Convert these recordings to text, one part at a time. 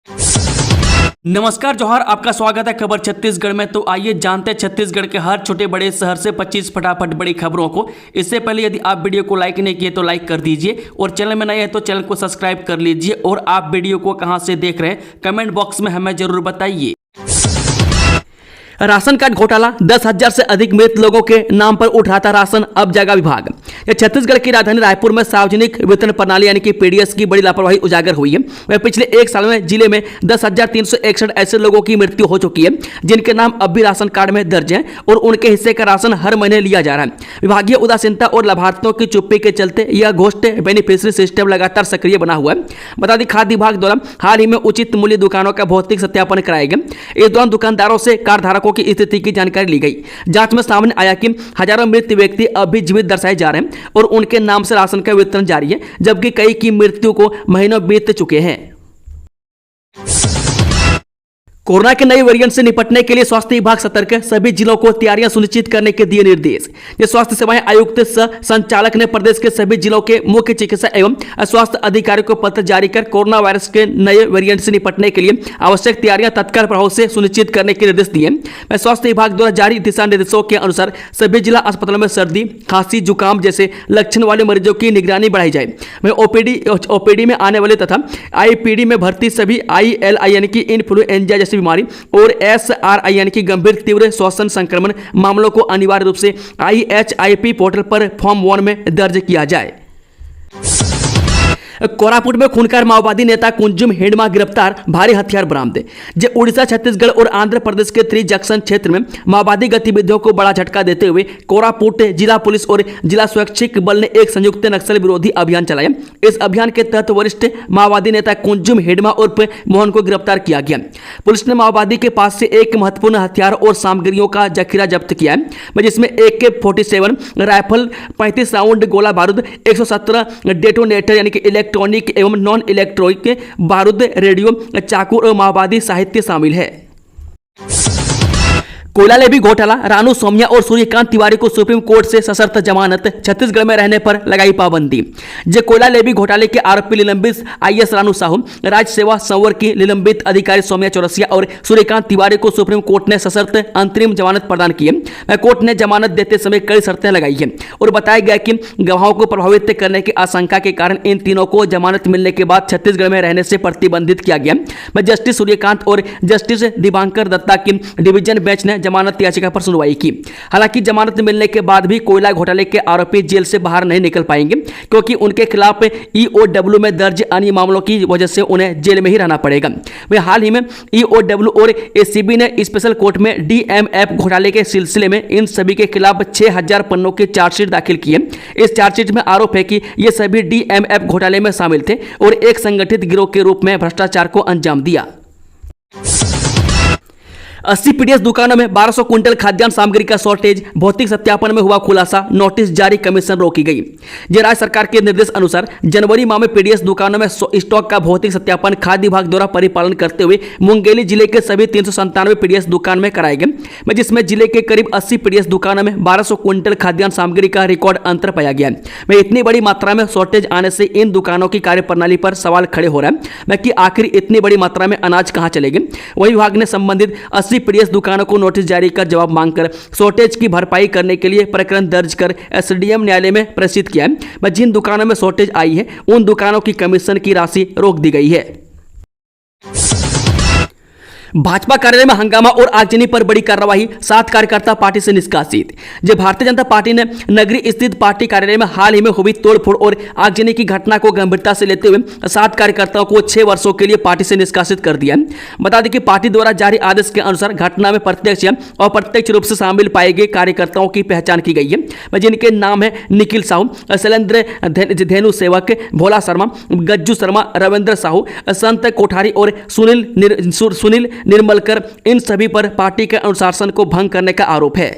नमस्कार जोहार, आपका स्वागत है खबर छत्तीसगढ़ में। तो आइए जानते हैं छत्तीसगढ़ के हर छोटे बड़े शहर से 25 फटाफट बड़ी खबरों को। इससे पहले यदि आप वीडियो को लाइक नहीं किए तो लाइक कर दीजिए और चैनल में नए हैं तो चैनल को सब्सक्राइब कर लीजिए। और आप वीडियो को कहां से देख रहे हैं कमेंट बॉक्स में हमें जरूर बताइए। राशन कार्ड घोटाला, 10,000 से अधिक मृत लोगों के नाम पर उठ रहा था राशन, अब जाएगा विभाग। छत्तीसगढ़ की राजधानी रायपुर में सार्वजनिक वितरण प्रणाली यानी कि पीडीएस की बड़ी लापरवाही उजागर हुई है। वह पिछले एक साल में जिले में 10,361 ऐसे लोगों की मृत्यु हो चुकी है जिनके नाम अब भी राशन कार्ड में दर्ज हैं और उनके हिस्से का राशन हर महीने लिया जा रहा है। विभागीय उदासीनता और लाभार्थियों की चुप्पी के चलते यह घोस्ट बेनिफिशियरी सिस्टम लगातार सक्रिय बना हुआ है। बता दें, खाद्य विभाग द्वारा हाल ही में उचित मूल्य दुकानों का भौतिक सत्यापन कराया गया। इस दौरान दुकानदारों से कार्ड धारकों की स्थिति की जानकारी ली गई। जांच में सामने आया कि हजारों मृत व्यक्ति अब भी जीवित दर्शाए जा रहे हैं और उनके नाम से राशन का वितरण जारी है, जबकि कई की मृत्यु को महीनों बीत चुके हैं। कोरोना के नए वेरिएंट से निपटने के लिए स्वास्थ्य विभाग सतर्क है। सभी जिलों को तैयारियां सुनिश्चित करने के दिए निर्देश। स्वास्थ्य सेवाएं आयुक्त सह संचालक ने प्रदेश के सभी जिलों के मुख्य चिकित्सा एवं स्वास्थ्य अधिकारियों को पत्र जारी कर कोरोना वायरस के नए वेरिएंट से निपटने के लिए आवश्यक तैयारियां तत्काल प्रभाव से सुनिश्चित करने के निर्देश दिए। स्वास्थ्य विभाग द्वारा जारी दिशा निर्देशों के अनुसार सभी जिला अस्पतालों में सर्दी, खांसी, जुकाम जैसे लक्षण वाले मरीजों की निगरानी बढ़ाई जाए। वहीं ओपीडी में आने वाले तथा आईपीडी में भर्ती सभी ILI यानी कि इन्फ्लुएंजा जैसी बीमारी और SRI यानी कि गंभीर तीव्र श्वसन संक्रमण मामलों को अनिवार्य रूप से IHIP पोर्टल पर फॉर्म 1 में दर्ज किया जाए। कोरापुट में खूंखार माओवादी नेता कुंजुम हिंडमा गिरफ्तार, भारी हथियार बरामद। उड़ीसा, छत्तीसगढ़ और आंध्र प्रदेश के त्रि जंक्शन क्षेत्र में माओवादी गतिविधियों को बड़ा झटका देते हुए कोरापुट जिला पुलिस और जिला स्वैच्छिक बल ने एक संयुक्त नक्सल विरोधी अभियान चलाया। इस अभियान के तहत वरिष्ठ माओवादी नेता कुंजुम हिंडमा उर्फ मोहन को गिरफ्तार किया गया। पुलिस ने माओवादी के पास से एक महत्वपूर्ण हथियार और सामग्रियों का जखीरा जब्त किया है, जिसमें AK-47 राइफल, 35 राउंड गोला बारूद, 117 डेटोनेटर यानी कि इलेक्ट्रॉनिक एवं नॉन इलेक्ट्रॉनिक बारूद, रेडियो, चाकू और माओवादी साहित्य शामिल है। कोयला लेवी घोटाला, रानू सौम्या और सूर्यकांत तिवारी को सुप्रीम कोर्ट से सशर्त जमानत, छत्तीसगढ़ में रहने पर लगाई पाबंदी। कोयला लेवी घोटाले के आरोपी निलंबित IS रानू साहू, राज्य सेवा संवर्ग की निलंबित अधिकारी सौम्या चौरसिया और सूर्यकांत तिवारी को सुप्रीम कोर्ट ने सशर्त अंतरिम जमानत प्रदान की है। कोर्ट ने जमानत देते समय कई शर्तें लगाई है और बताया गया कि गवाहों को प्रभावित करने की आशंका के कारण इन तीनों को जमानत मिलने के बाद छत्तीसगढ़ में रहने से प्रतिबंधित किया गया। जस्टिस सूर्यकांत और जस्टिस दिवांकर दत्ता की डिवीजन बेंच ने जमानत याचिका पर सुनवाई की। हालांकि जमानत मिलने के बाद भी कोयला घोटाले के आरोपी जेल से बाहर नहीं निकल पाएंगे, क्योंकि उनके खिलाफ EOW में दर्ज अन्य मामलों की वजह से उन्हें जेल में ही रहना पड़ेगा। वह हाल ही में EOW और ACB ने स्पेशल कोर्ट में DMF घोटाले के सिलसिले में इन सभी के खिलाफ 6,000 पन्नों की चार्जशीट दाखिल की है। इस चार्जशीट में आरोप है कि ये सभी DMF घोटाले में शामिल थे और एक संगठित गिरोह के रूप में भ्रष्टाचार को अंजाम दिया। 80 पीडीएस दुकानों में 1200 क्विंटल खाद्यान्न सामग्री का शॉर्टेज, भौतिक सत्यापन में हुआ खुलासा, नोटिस जारी, कमीशन रोकी गई। राज्य सरकार के निर्देश अनुसार जनवरी माह में पीडीएस दुकानों में स्टॉक का भौतिक सत्यापन खाद्य विभाग द्वारा परिपालन करते हुए मुंगेली जिले के सभी 397 पीडीएस दुकान में कराए गए, जिसमें जिले के करीब 80 पीडीएस दुकानों में 1200 क्विंटल खाद्यान्न सामग्री का रिकॉर्ड अंतर पाया गया है। इतनी बड़ी मात्रा में शॉर्टेज आने से इन दुकानों की कार्यप्रणाली पर सवाल खड़े हो रहा है कि आखिर इतनी बड़ी मात्रा में अनाज कहां चलेगी। वही विभाग ने संबंधित 80 पीडीएस दुकानों को नोटिस जारी कर जवाब मांगकर शॉर्टेज की भरपाई करने के लिए प्रकरण दर्ज कर SDM न्यायालय में प्रेषित किया है। जिन दुकानों में शॉर्टेज आई है उन दुकानों की कमीशन की राशि रोक दी गई है। भाजपा कार्यालय में हंगामा और आगजनी पर बड़ी कार्रवाई, 7 कार्यकर्ता पार्टी से निष्कासित। भारतीय जनता पार्टी ने नगरी स्थित पार्टी कार्यालय में हाल ही में हुई तोड़फोड़ और आगजनी की घटना को गंभीरता से लेते हुए 7 कार्यकर्ताओं को 6 वर्षों के लिए पार्टी से निष्कासित कर दिया। बता दें कि पार्टी द्वारा जारी आदेश के अनुसार घटना में प्रत्यक्ष या अप्रत्यक्ष रूप से शामिल पाए गए कार्यकर्ताओं की पहचान की गई है, जिनके नाम है निखिल साहू, शैलेंद्र धेनु सेवक, भोला शर्मा, गज्जू शर्मा, रविंद्र साहू, संत कोठारी और सुनील निर्मलकर। इन सभी पर पार्टी के अनुशासन को भंग करने का आरोप है।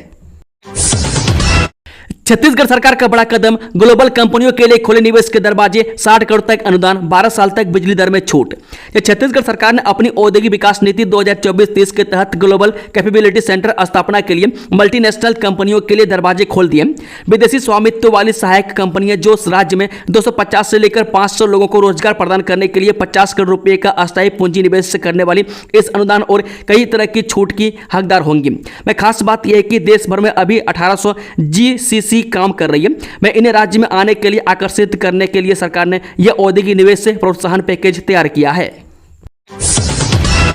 छत्तीसगढ़ सरकार का बड़ा कदम, ग्लोबल कंपनियों के लिए खोले निवेश के दरवाजे, 60 करोड़ तक अनुदान, 12 साल तक बिजली दर में छूट। छत्तीसगढ़ सरकार ने अपनी औद्योगिक विकास नीति 2024-30 के तहत ग्लोबल कैपेबिलिटी सेंटर स्थापना के लिए मल्टीनेशनल कंपनियों के लिए दरवाजे खोल दिए। विदेशी स्वामित्व वाली सहायक कंपनियां जो राज्य में 250 से लेकर 500 लोगों को रोजगार प्रदान करने के लिए 50 करोड़ रुपए का अस्थायी पूंजी निवेश करने वाली इस अनुदान और कई तरह की छूट की हकदार होंगी। मैं खास बात यह है कि देश भर में अभी 1800 GCC काम कर रही है। मैं इन्हें राज्य में आने के लिए आकर्षित करने के लिए सरकार ने यह औद्योगिक निवेश से प्रोत्साहन पैकेज तैयार किया है।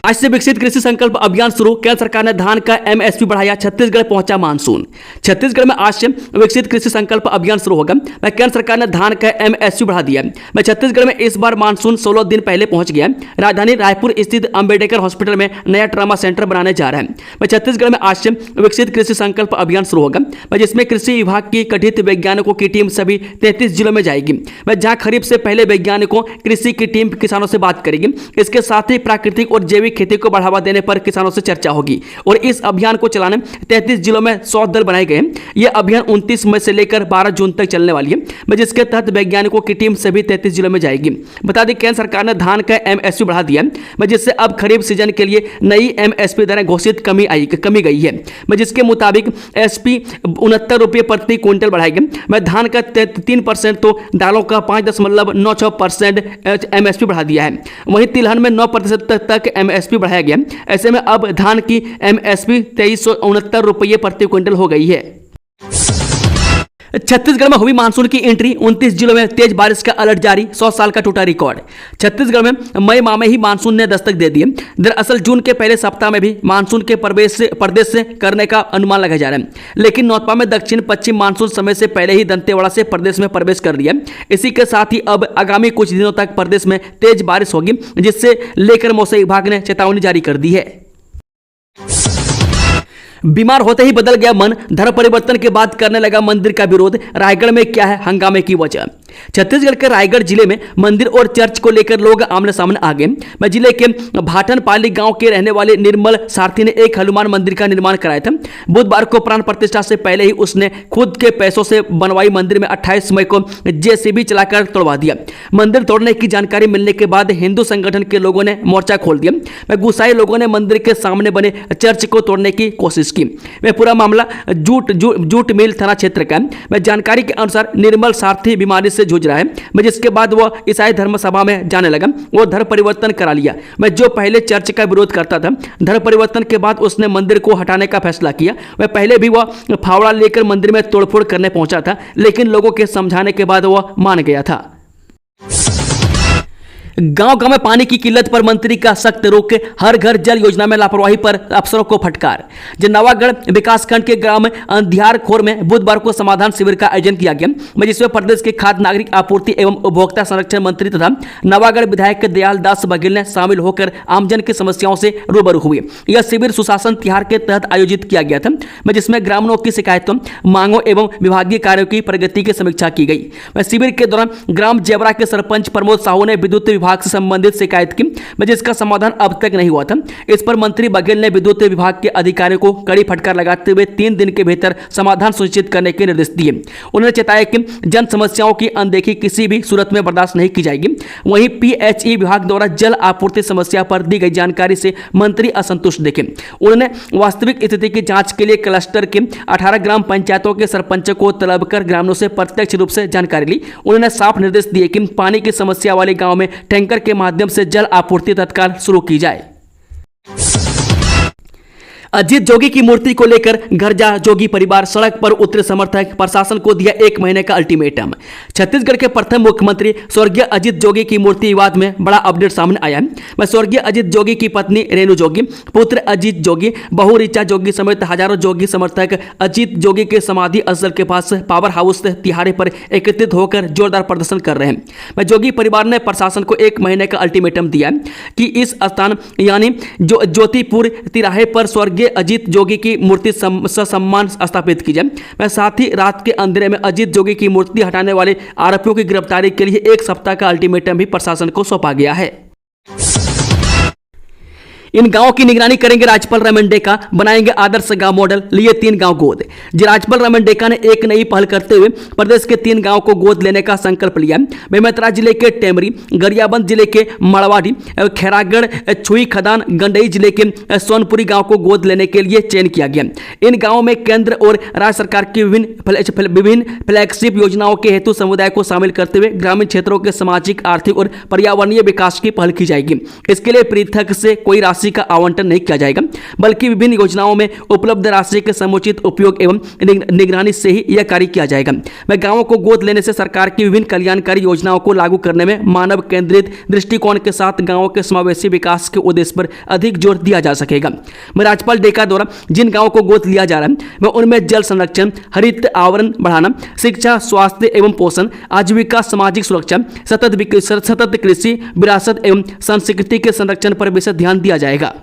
आज से विकसित कृषि संकल्प अभियान शुरू, केंद्र सरकार ने धान का MSP बढ़ाया, छत्तीसगढ़ पहुंचा मानसून। छत्तीसगढ़ में आज से विकसित कृषि संकल्प अभियान शुरू होगा। केंद्र सरकार ने धान का MSP बढ़ा दिया। छत्तीसगढ़ में इस बार मानसून 16 दिन पहले पहुंच गया। राजधानी रायपुर स्थित अंबेडकर हॉस्पिटल में नया ट्रामा सेंटर बनाने जा रहा है। छत्तीसगढ़ में आज से विकसित कृषि संकल्प अभियान शुरू होगा, जिसमें कृषि विभाग की गठित वैज्ञानिकों की टीम सभी 33 जिलों में जाएगी। जहां खरीफ से पहले वैज्ञानिकों कृषि की टीम किसानों से बात करेगी। इसके साथ ही प्राकृतिक और जैविक खेती को बढ़ावा देने पर किसानों से चर्चा होगी और इस अभियान को चलाने 33 जिलों में 100 दल बनाए गए हैं। यह अभियान 29 मई से लेकर 12 जून तक चलने वाली है, जिसके तहत वैज्ञानिकों की टीम सभी 33 जिलों में जाएगी। बता दें केंद्र सरकार ने धान का MSP बढ़ा दिया, जिससे अब खरीफ सीजन के लिए नई MSP दरें घोषित कमी गई है, जिसके मुताबिक SP 69 रुपये प्रति क्विंटल बढ़ाएगी। धान का 3% तो दालों का 5.96% MSP बढ़ा दिया है। वहीं तिलहन में 9% तक MSP बढ़ाया गया। ऐसे में अब धान की MSP 2369 रुपये प्रति क्विंटल हो गई है। छत्तीसगढ़ में हुई मानसून की एंट्री, 29 जिलों में तेज बारिश का अलर्ट जारी, 100 साल का टूटा रिकॉर्ड। छत्तीसगढ़ में मई माह में ही मानसून ने दस्तक दे दी। दरअसल जून के पहले सप्ताह में भी मानसून के प्रदेश से करने का अनुमान लगाया जा रहा है, लेकिन नौतपा में दक्षिण पश्चिम मानसून समय से पहले ही दंतेवाड़ा से प्रदेश में प्रवेश कर दिया। इसी के साथ ही अब आगामी कुछ दिनों तक प्रदेश में तेज बारिश होगी, जिससे लेकर मौसम विभाग ने चेतावनी जारी कर दी है। बीमार होते ही बदल गया मन, धर्म परिवर्तन के बाद करने लगा मंदिर का विरोध। रायगढ़ में क्या है हंगामे की वजह? छत्तीसगढ़ के रायगढ़ जिले में मंदिर और चर्च को लेकर लोग आमने सामने आ गए। जिले के भाटनपाली गांव के रहने वाले निर्मल सारथी ने एक हनुमान मंदिर का निर्माण कराया था। बुधवार को प्राण प्रतिष्ठा से पहले ही उसने खुद के पैसों से बनवाई मंदिर में 28 मई को JCB चलाकर तोड़वा दिया। मंदिर तोड़ने की जानकारी मिलने के बाद हिंदू संगठन के लोगों ने मोर्चा खोल दिया। गुस्साए लोगों ने मंदिर के सामने बने चर्च को तोड़ने की कोशिश की। पूरा मामला जूट मिल थाना क्षेत्र का है। जानकारी के अनुसार निर्मल सारथी बीमारी से जूझ रहा है, जिसके बाद वह ईसाई धर्म सभा में जाने लगा। वो धर्म परिवर्तन करा लिया। जो पहले चर्च का विरोध करता था, धर्म परिवर्तन के बाद उसने मंदिर को हटाने का फैसला किया। वह पहले भी वह फावड़ा लेकर मंदिर में तोड़फोड़ करने पहुंचा था, लेकिन लोगों के समझाने के बाद वह मान गया था। गांव-गांव में पानी की किल्लत पर मंत्री का सख्त रोक, हर घर जल योजना में लापरवाही पर अफसरों को फटकार। नवागढ़ विकासखंड के ग्राम अंधियारखोर में बुधवार को समाधान शिविर का आयोजन किया गया, जिसमें प्रदेश के खाद्य नागरिक आपूर्ति एवं उपभोक्ता संरक्षण मंत्री तथा नवागढ़ विधायक दयाल दास बघेल ने शामिल होकर आमजन की समस्याओं से रूबरू हुए। यह शिविर सुशासन तिहार के तहत आयोजित किया गया था, जिसमें ग्रामीणों की शिकायतों, मांगों एवं विभागीय कार्यों की प्रगति की समीक्षा की गई। शिविर के दौरान ग्राम जेवरा के सरपंच प्रमोद साहू ने विद्युत विभाग से संबंधित शिकायत की, जिसका समाधान अब तक नहीं हुआ था। इस पर मंत्री बघेल ने विद्युत विभाग के अधिकारियों को कड़ी फटकार लगाते हुए 3 दिन के भीतर समाधान सुनिश्चित करने के निर्देश दिए। उन्होंने चेताया कि जन समस्याओं की अनदेखी किसी भी सूरत में बर्दाश्त नहीं की जाएगी। वहीं PHE विभाग द्वारा जल आपूर्ति समस्या पर दी गई जानकारी से मंत्री असंतुष्ट दिखे। उन्होंने वास्तविक स्थिति की जांच के लिए क्लस्टर के 18 ग्राम पंचायतों के सरपंचों को तलब कर ग्रामीणों से प्रत्यक्ष रूप से जानकारी ली। उन्होंने साफ निर्देश दिए कि पानी की समस्या वाले गांव में टैंकर के माध्यम से जल आपूर्ति तत्काल शुरू की जाए। अजीत जोगी की मूर्ति को लेकर घर जा जोगी परिवार, सड़क पर उतरे समर्थक, प्रशासन को दिया 1 महीने का अल्टीमेटम। छत्तीसगढ़ के प्रथम मुख्यमंत्री स्वर्गीय अजीत जोगी की मूर्ति विवाद में बड़ा अपडेट सामने आया है। स्वर्गीय अजीत जोगी की पत्नी रेणु जोगी, पुत्र अजीत जोगी, बहू ऋचा जोगी समेत हजारों जोगी समर्थक अजीत जोगी के समाधि स्थल के पास पावर हाउस तिहारे पर एकत्रित होकर जोरदार प्रदर्शन कर रहे हैं। जोगी परिवार ने प्रशासन को 1 महीने का अल्टीमेटम दिया कि इस स्थान यानी ज्योतिपुर तिराहे पर स्वर्गीय अजीत जोगी की मूर्ति ससम्मान स्थापित की जाए। साथ ही रात के अंधेरे में अजीत जोगी की मूर्ति हटाने वाले आरोपियों की गिरफ्तारी के लिए 1 सप्ताह का अल्टीमेटम भी प्रशासन को सौंपा गया है। इन गांवों की निगरानी करेंगे राज्यपाल रमन डेका, बनाएंगे आदर्श गांव मॉडल, लिए 3 गांव गोद। जी राज्यपाल रमन डेका ने एक नई पहल करते हुए प्रदेश के 3 गांवों को गोद लेने का संकल्प लिया। बेमेतरा जिले के टेमरी, गरियाबंद जिले के मड़वाड़ी, खैरागढ़, छुई खदान, गंडई जिले के सोनपुरी गांव को गोद लेने के लिए चयन किया गया। इन गांवों में केंद्र और राज्य सरकार की विभिन्न फ्लैगशिप योजनाओं के हेतु समुदाय को शामिल करते हुए ग्रामीण क्षेत्रों के सामाजिक, आर्थिक और पर्यावरणीय विकास की पहल की जाएगी। इसके लिए पृथक से कोई राशि का आवंटन नहीं किया जाएगा, बल्कि विभिन्न योजनाओं में उपलब्ध राशि के समुचित उपयोग एवं निगरानी से ही यह कार्य किया जाएगा। वह गांवों को गोद लेने से सरकार की विभिन्न कल्याणकारी योजनाओं को लागू करने में मानव केंद्रित दृष्टिकोण के साथ गांवों के समावेशी विकास के उद्देश्य पर अधिक जोर दिया जा सकेगा। मैं राज्यपाल डेका द्वारा जिन गांवों को गोद लिया जा रहा है वह उनमें जल संरक्षण, हरित आवरण बढ़ाना, शिक्षा, स्वास्थ्य एवं पोषण, आजीविका, सामाजिक सुरक्षा, सतत कृषि, विरासत एवं संस्कृति के संरक्षण पर विशेष ध्यान दिया जाएगा।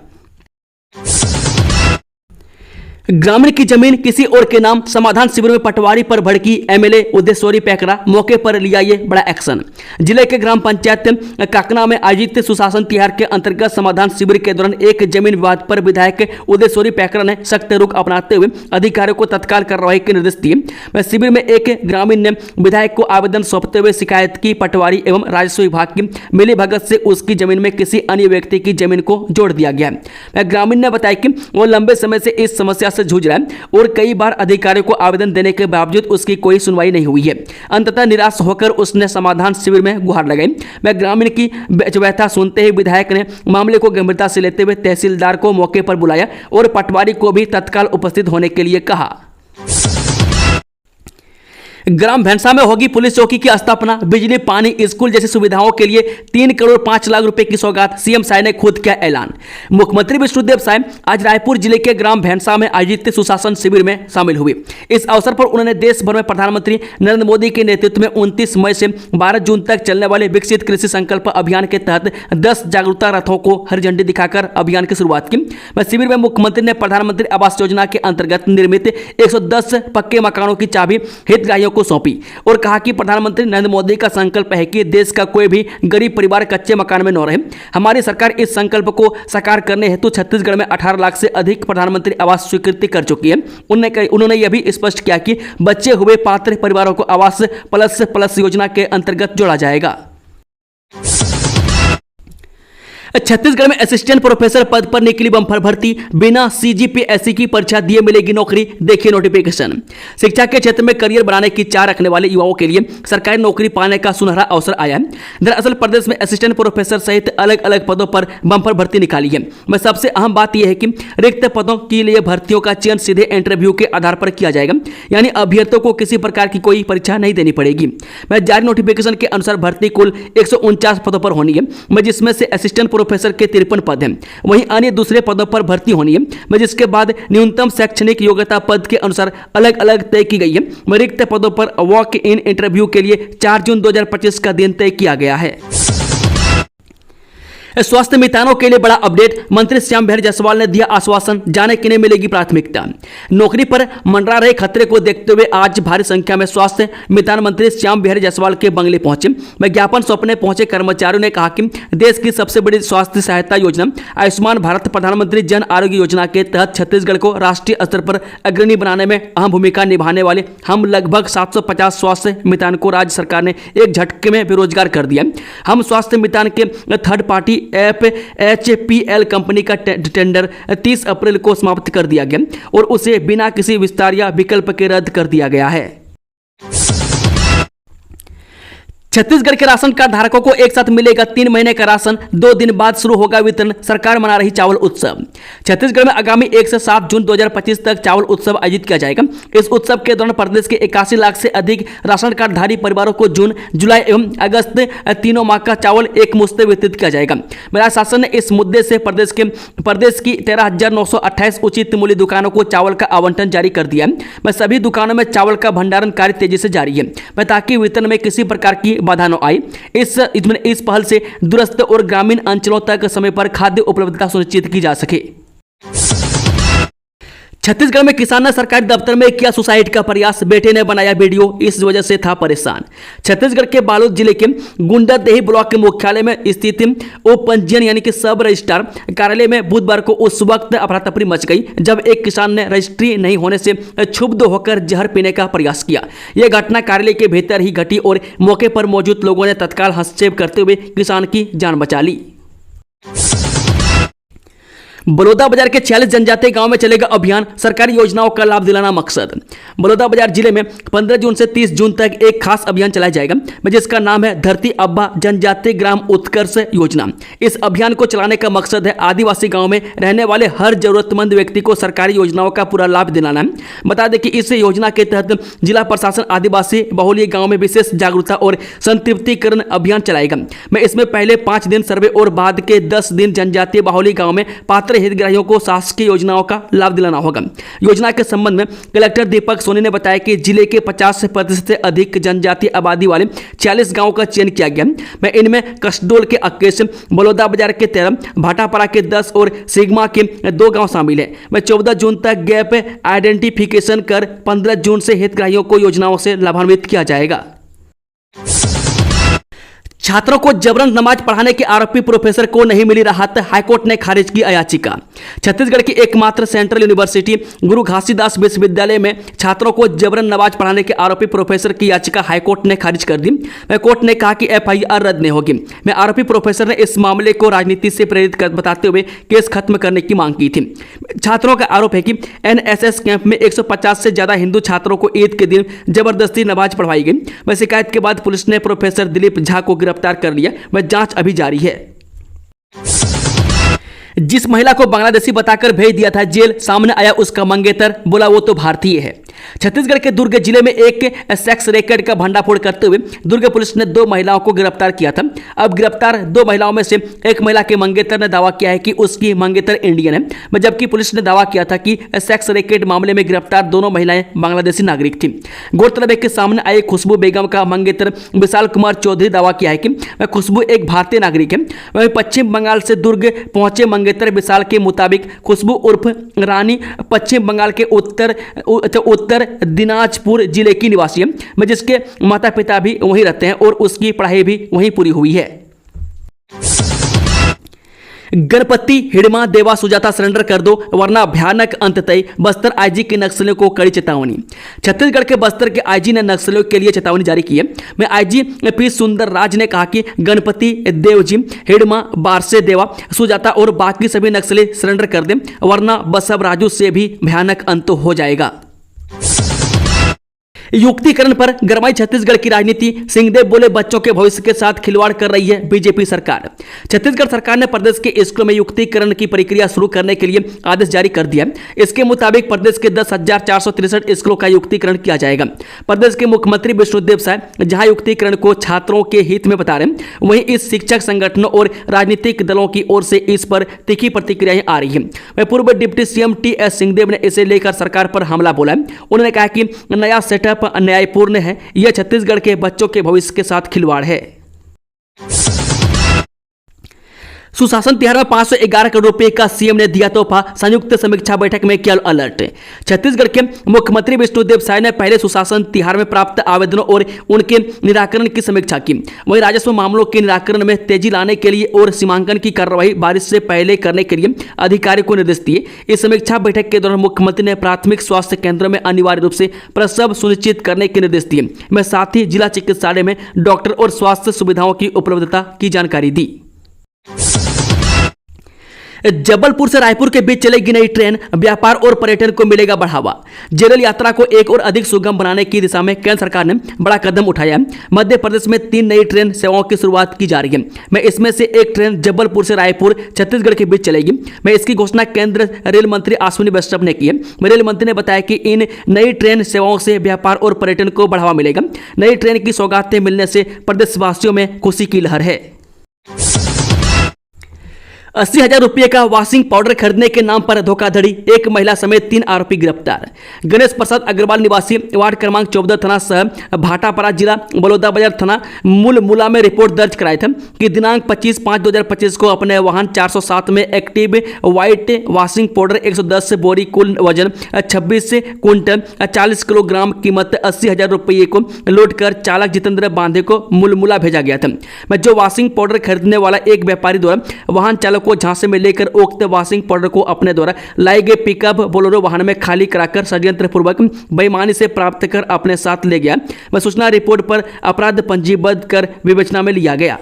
ग्रामीण की जमीन किसी और के नाम, समाधान शिविर में पटवारी पर भड़की एमएलए उदयश्वरी पैकरा, मौके पर लिया ये बड़ा एक्शन। जिले के ग्राम पंचायत काकना में आयोजित सुशासन तिहार के अंतर्गत समाधान शिविर के दौरान एक जमीन विवाद पर विधायक उदयश्वरी पैकरा ने सख्त रुख अपनाते हुए अधिकारियों को तत्काल कार्रवाई के निर्देश दिए। शिविर में एक ग्रामीण ने विधायक को आवेदन सौंपते हुए शिकायत की पटवारी एवं राजस्व विभाग की मिलीभगत से उसकी जमीन में किसी अन्य व्यक्ति की जमीन को जोड़ दिया गया है। ग्रामीण ने बताया कि वो लंबे समय से इस समस्या से जूझ रहा है और कई बार अधिकारियों को आवेदन देने के बावजूद उसकी कोई सुनवाई नहीं हुई है। अंततः निराश होकर उसने समाधान शिविर में गुहार लगाई। मैं ग्रामीण की व्यथा सुनते ही विधायक ने मामले को गंभीरता से लेते हुए तहसीलदार को मौके पर बुलाया और पटवारी को भी तत्काल उपस्थित होने के लिए कहा। ग्राम भैंसा में होगी पुलिस चौकी की स्थापना, बिजली, पानी, स्कूल जैसी सुविधाओं के लिए 3 करोड़ 5 लाख रुपए की सौगात, सीएम साय ने खुद किया ऐलान। मुख्यमंत्री विष्णुदेव साय आज रायपुर जिले के ग्राम भैंसा में आयोजित सुशासन शिविर में शामिल हुए। इस अवसर पर उन्होंने देश भर में प्रधानमंत्री नरेंद्र मोदी के नेतृत्व में 29 मई से 12 जून तक चलने वाले विकसित कृषि संकल्प अभियान के तहत 10 जागरूकता रथों को हरी झंडी दिखाकर अभियान की शुरुआत की। शिविर में मुख्यमंत्री ने प्रधानमंत्री आवास योजना के अंतर्गत निर्मित 110 पक्के मकानों की चाबी हितग्राहियों को सौंपी और कहा कि प्रधानमंत्री नरेंद्र मोदी का संकल्प है कि देश का कोई भी गरीब परिवार कच्चे मकान में न रहे। हमारी सरकार इस संकल्प को साकार करने हेतु छत्तीसगढ़ में 18 लाख से अधिक प्रधानमंत्री आवास स्वीकृति कर चुकी है। उन्होंने यह भी स्पष्ट किया कि बचे हुए पात्र परिवारों को आवास प्लस योजना के अंतर्गत जोड़ा जाएगा। छत्तीसगढ़ में असिस्टेंट प्रोफेसर पद पर निकली बम्पर भर्ती, बिना सीजीपीएससी की परीक्षा दिए मिलेगी नौकरी, देखिए नोटिफिकेशन। शिक्षा के क्षेत्र में करियर बनाने की चाह रखने वाले युवाओं के लिए सरकारी नौकरी पाने का सुनहरा अवसर आया है। दरअसल प्रदेश में असिस्टेंट प्रोफेसर सहित अलग अलग पदों पर बम्पर भर्ती निकाली है। मैं सबसे अहम बात यह है कि रिक्त पदों के लिए भर्तियों का चयन सीधे इंटरव्यू के आधार पर किया जाएगा, यानी अभ्यर्थियों को किसी प्रकार की कोई परीक्षा नहीं देनी पड़ेगी। मैं जारी नोटिफिकेशन के अनुसार भर्ती कुल 149 पदों पर होनी है, जिसमें से असिस्टेंट प्रोफेसर के 53 पद हैं। वहीं अन्य दूसरे पदों पर भर्ती होनी है, जिसके बाद न्यूनतम शैक्षणिक योग्यता पद के अनुसार अलग अलग तय की गई है। रिक्त पदों पर वॉक इन इंटरव्यू के लिए 4 जून 2025 का दिन तय किया गया है। स्वास्थ्य मितानों के लिए बड़ा अपडेट, मंत्री श्याम बिहारी जायसवाल ने दिया आश्वासन, जाने किन्हें मिलेगी प्राथमिकता। नौकरी पर मंडरा रहे खतरे को देखते हुए आज भारी संख्या में स्वास्थ्य मितान मंत्री श्याम बिहारी जायसवाल के बंगले पहुंचे। विज्ञापन सौंपने पहुंचे कर्मचारियों ने कहा कि देश की सबसे बड़ी स्वास्थ्य सहायता योजना आयुष्मान भारत प्रधानमंत्री जन आरोग्य योजना के तहत छत्तीसगढ़ को राष्ट्रीय स्तर पर अग्रणी बनाने में अहम भूमिका निभाने वाले हम लगभग 750 स्वास्थ्य मितान को राज्य सरकार ने एक झटके में बेरोजगार कर दिया। हम स्वास्थ्य मितान के थर्ड पार्टी HPL कंपनी का टेंडर 30 अप्रैल को समाप्त कर दिया गया और उसे बिना किसी विस्तार या विकल्प के रद्द कर दिया गया है। छत्तीसगढ़ के राशन कार्ड धारकों को एक साथ मिलेगा 3 महीने का राशन, 2 दिन बाद शुरू होगा वितरण, सरकार मना रही चावल उत्सव। छत्तीसगढ़ में आगामी 1 से 7 जून 2025 तक चावल उत्सव आयोजित किया जाएगा। इस उत्सव के दौरान प्रदेश के 81 लाख से अधिक राशन कार्डधारी परिवारों को जून, जुलाई एवं अगस्त तीनों माह का चावल एक मुश्त वितरित किया जाएगा। राज्य शासन ने इस मुद्दे से प्रदेश की 13,928 उचित मूल्य दुकानों को चावल का आवंटन जारी कर दिया है। सभी दुकानों में चावल का भंडारण कार्य तेजी से जारी है ताकि वितरण में किसी प्रकार की बाधा न आए। इस पहल से दूरस्थ और ग्रामीण अंचलों तक समय पर खाद्य उपलब्धता सुनिश्चित की जा सके। छत्तीसगढ़ में किसान ने सरकारी दफ्तर में किया सुसाइड का प्रयास, बेटे ने बनाया वीडियो, इस वजह से था परेशान। छत्तीसगढ़ के बालोद जिले के गुंडरदेही ब्लॉक के मुख्यालय में स्थित उप पंजीयन यानी कि सब रजिस्ट्रार कार्यालय में बुधवार को उस वक्त अफरा तफरी मच गई जब एक किसान ने रजिस्ट्री नहीं होने से क्षुब्ध होकर जहर पीने का प्रयास किया। यह घटना कार्यालय के भीतर ही घटी और मौके पर मौजूद लोगों ने तत्काल हस्तक्षेप करते हुए किसान की जान बचा ली। बलौदाबाजार के 46 जनजातीय गांव में चलेगा अभियान, सरकारी योजनाओं का लाभ दिलाना मकसद। बलौदाबाजार जिले में 15 जून से 30 जून तक एक खास अभियान चलाया जाएगा जिसका नाम है धरती अब्बा जनजातीय ग्राम उत्कर्ष योजना। इस अभियान को चलाने का मकसद है आदिवासी गांव में रहने वाले हर जरूरतमंद व्यक्ति को सरकारी योजनाओं का पूरा लाभ दिलाना है। बता दें कि इस योजना के तहत जिला प्रशासन आदिवासी बहुल्य गाँव में विशेष जागरूकता और संतृप्तिकरण अभियान चलाएगा। मैं इसमें पहले 5 दिन सर्वे और बाद के 10 दिन जनजातीय बाहुल्य गाँव में हितग्राहियों को शासकीय योजनाओं का लाभ दिलाना होगा। योजना के संबंध में कलेक्टर दीपक सोनी ने बताया कि जिले के 50% से अधिक जनजातीय आबादी वाले 46 गांवों का चयन किया गया। मैं इनमें कसडोल के 21, बलौदाबाजार के 13, भाटापाड़ा के 10 और सिग्मा के 2 गांव शामिल हैं। मैं 14 जून तक गैप आइडेंटिफिकेशन कर 15 जून से हितग्राहियों को योजनाओं से लाभान्वित किया जाएगा। छात्रों को जबरन नमाज पढ़ाने के आरोपी प्रोफेसर को नहीं मिली राहत, हाईकोर्ट ने खारिज की याचिका। छत्तीसगढ़ की एकमात्र सेंट्रल यूनिवर्सिटी गुरु घासीदास विश्वविद्यालय में छात्रों को जबरन नमाज पढ़ाने के आरोपी प्रोफेसर की याचिका हाईकोर्ट ने खारिज कर दी। कोर्ट ने कहा कि एफआईआर रद्द नहीं होगी। मैं आरोपी प्रोफेसर ने इस मामले को राजनीति से प्रेरित बताते हुए केस खत्म करने की मांग की थी। छात्रों का आरोप है कि एनएसएस कैंप में 150 से ज्यादा हिंदू छात्रों को ईद के दिन जबरदस्ती नमाज पढ़वाई गई। वह शिकायत के बाद पुलिस ने प्रोफेसर दिलीप झा को गिरफ्तार कर लिया। वह जांच अभी जारी है। जिस महिला को बांग्लादेशी बताकर भेज दिया था जेल, सामने आया उसका मंगेतर, बोला वो तो भारतीय है। छत्तीसगढ़ के दुर्ग जिले में एक सेक्स रैकेट का भंडाफोड़ करते हुए दुर्ग पुलिस ने 2 महिलाओं को गिरफ्तार किया था। अब गिरफ्तार 2 महिलाओं में से एक महिला के मंगेतर ने दावा किया है कि उसकी मंगेतर इंडियन है, जबकि पुलिस ने दावा किया था कि सेक्स रैकेट मामले में गिरफ्तार दोनों महिलाएं बांग्लादेशी नागरिक थी। गौरतलब है कि सामने आए खुशबू बेगम का मंगेतर विशाल कुमार चौधरी दावा किया है कि वह खुशबू एक भारतीय नागरिक है। वहीं पश्चिम बंगाल से दुर्ग पहुंचे मंगेतर विशाल के मुताबिक खुशबू उर्फ रानी पश्चिम बंगाल के उत्तर दिनाजपुर जिले की निवासी है, जिसके माता पिता भी वहीं रहते हैं और उसकी पढ़ाई भी वहीं पूरी हुई है। गणपति हिडमा देवा सुजाता सरेंडर कर दो वरना भयानक अंत तय, बस्तर आईजी के नक्सलियों को कड़ी चेतावनी। छत्तीसगढ़ के बस्तर के आईजी ने नक्सलियों के लिए चेतावनी जारी की है। में आईजी पी सुंदर राज ने कहा कि गणपति देवजी, हिडमा, बारसे देवा, सुजाता और बाकी सभी नक्सली सरेंडर कर दें वरना बसव राजू से भी भयानक अंत हो जाएगा। युक्तिकरण पर गरमाई छत्तीसगढ़ की राजनीति, सिंहदेव बोले बच्चों के भविष्य के साथ खिलवाड़ कर रही है बीजेपी सरकार। छत्तीसगढ़ सरकार ने प्रदेश के स्कूलों में युक्तिकरण की प्रक्रिया शुरू करने के लिए आदेश जारी कर दिया। इसके मुताबिक प्रदेश के 10,463 स्कूलों का युक्तिकरण किया जाएगा। प्रदेश के मुख्यमंत्री विष्णुदेव साय जहां युक्तिकरण को छात्रों के हित में बता रहे हैं, वहीं इस शिक्षक संगठनों और राजनीतिक दलों की ओर से इस पर तीखी प्रतिक्रियाएं आ रही है। वहीं पूर्व डिप्टी सीएम टीएस सिंहदेव ने इसे लेकर सरकार पर हमला बोला है। उन्होंने कहा कि नया सेटअप अन्यायपूर्ण है, यह छत्तीसगढ़ के बच्चों के भविष्य के साथ खिलवाड़ है। सुशासन तिहार में 511 करोड़ रुपए का सीएम ने दिया तोहफा, संयुक्त समीक्षा बैठक में किया अलर्ट। छत्तीसगढ़ के मुख्यमंत्री विष्णुदेव साय ने पहले सुशासन तिहार में प्राप्त आवेदनों और उनके निराकरण की समीक्षा की। वहीं राजस्व मामलों के निराकरण में तेजी लाने के लिए और सीमांकन की कार्रवाई बारिश से पहले करने के लिए अधिकारियों को निर्देश दिए। इस समीक्षा बैठक के दौरान मुख्यमंत्री ने प्राथमिक स्वास्थ्य केंद्रों में अनिवार्य रूप से प्रसव सुनिश्चित करने के निर्देश दिए। मैं साथ ही जिला चिकित्सालय में डॉक्टर और स्वास्थ्य सुविधाओं की उपलब्धता की जानकारी दी। जबलपुर से रायपुर के बीच चलेगी नई ट्रेन, व्यापार और पर्यटन को मिलेगा बढ़ावा। जेरल यात्रा को एक और अधिक सुगम बनाने की दिशा में केंद्र सरकार ने बड़ा कदम उठाया है। मध्य प्रदेश में 3 नई ट्रेन सेवाओं की शुरुआत की जा रही है। मैं इसमें से एक ट्रेन जबलपुर से रायपुर छत्तीसगढ़ के बीच चलेगी। मैं इसकी घोषणा केंद्र रेल मंत्री अश्विनी वैष्णव ने की है। रेल मंत्री ने बताया कि इन नई ट्रेन सेवाओं से व्यापार और पर्यटन को बढ़ावा मिलेगा। नई ट्रेन की सौगातें मिलने से प्रदेशवासियों में खुशी की लहर है। 80,000 रुपये का वॉशिंग पाउडर खरीदने के नाम पर धोखाधड़ी, एक महिला समेत 3 आरोपी गिरफ्तार। गणेश प्रसाद अग्रवाल निवासी वार्ड क्रमांक 14 थाना सह भाटापारा जिला बलौदाबाजार थाना मुलमुला में रिपोर्ट दर्ज कराए थे कि दिनांक 25/5/2025 को अपने वाहन 407 में एक्टिव व्हाइट वॉशिंग पाउडर 110 बोरी, कुल वजन 26 क्विंटल 40 किलोग्राम, कीमत 80,000 रुपये को लोड कर चालक जितेंद्र बांधे को मुलमुला भेजा गया था। जो वॉशिंग पाउडर खरीदने वाला एक व्यापारी द्वारा वाहन चालक को झांसे में लेकर उक्त वॉशिंग पाउडर को अपने द्वारा लाए गए पिकअप बोलेरो वाहन में खाली कराकर षड्यंत्र पूर्वक बेईमानी से प्राप्त कर अपने साथ ले गया। वह सूचना रिपोर्ट पर अपराध पंजीबद्ध कर विवेचना में लिया गया।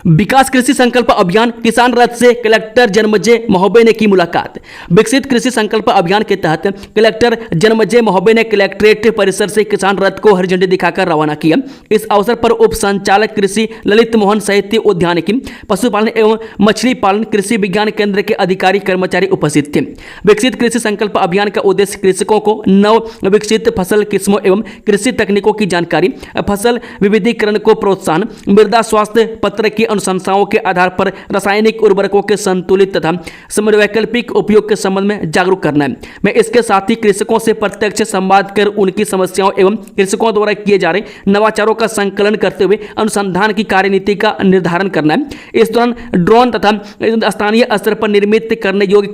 विकास कृषि संकल्प अभियान किसान रथ से कलेक्टर जन्मजय महोबे ने की मुलाकात। विकसित कृषि संकल्प अभियान के तहत कलेक्टर जन्मजय महोबे ने कलेक्ट्रेट परिसर से किसान रथ को हरी झंडी दिखाकर रवाना किया। इस अवसर पर उप संचालक कृषि ललित मोहन साहित्य उद्यानिकी, पशुपालन एवं मछली पालन कृषि विज्ञान केंद्र के अधिकारी कर्मचारी उपस्थित थे। विकसित कृषि संकल्प अभियान का उद्देश्य कृषकों को नव विकसित फसल किस्मों एवं कृषि तकनीकों की जानकारी, फसल विविधीकरण को प्रोत्साहन, मृदा स्वास्थ्य पत्र की अनुशंसाओं के आधार पर रासायनिक उर्वरकों के संतुलित तथा वैकल्पिक उपयोग के संबंध में जागरूक करना है। मैं इसके साथ ही कृषकों से प्रत्यक्ष संवाद कर उनकी समस्याओं एवं कृषकों द्वारा किए जा रहे नवाचारों का संकलन करते हुए अनुसंधान की कार्यनीति का निर्धारण करना है। इस दौरान ड्रोन तथा स्थानीय स्तर पर निर्मित करने योग्य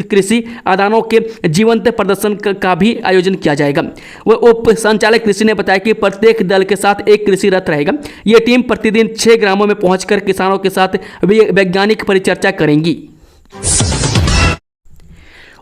कृषि आदानों के जीवंत प्रदर्शन का भी आयोजन किया जाएगा। वह उप संचालक कृषि ने बताया कि प्रत्येक दल के साथ एक कृषि रथ रहेगा। यह टीम प्रतिदिन 6 ग्रामों में पहुंचकर किसानों के साथ वैज्ञानिक परिचर्चा करेंगी।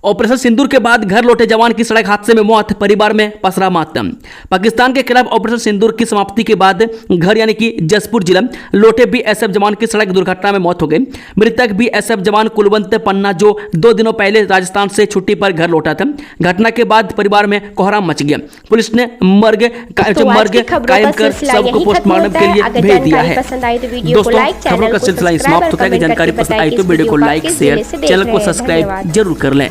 ऑपरेशन सिंदूर के बाद घर लौटे जवान की सड़क हादसे में मौत, परिवार में पसरा मातम। पाकिस्तान के खिलाफ ऑपरेशन सिंदूर की समाप्ति के बाद घर यानी कि जसपुर जिला लौटे बीएसएफ जवान की सड़क दुर्घटना में मौत हो गई। मृतक बीएसएफ जवान कुलवंत पन्ना जो 2 दिनों पहले राजस्थान से छुट्टी पर घर लौटा था। घटना के बाद परिवार में कोहराम मच गया। पुलिस ने मर्ग कायम कर सबको पोस्टमार्टम के लिए भेज दिया है। दोस्तों, खबरों का सिलसिला समाप्त होता है। जानकारी पसंद आई तो वीडियो को लाइक शेयर, चैनल को सब्सक्राइब जरूर कर लें।